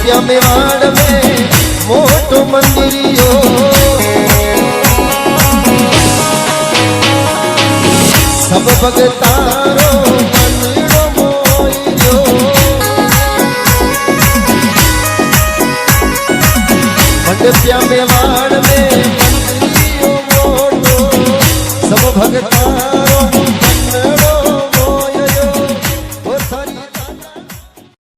मंडपिया मेवाड़ में मोटो मंदिरियो सब भगतारो मनड़ो मोइयो मंडपिया मेवाड़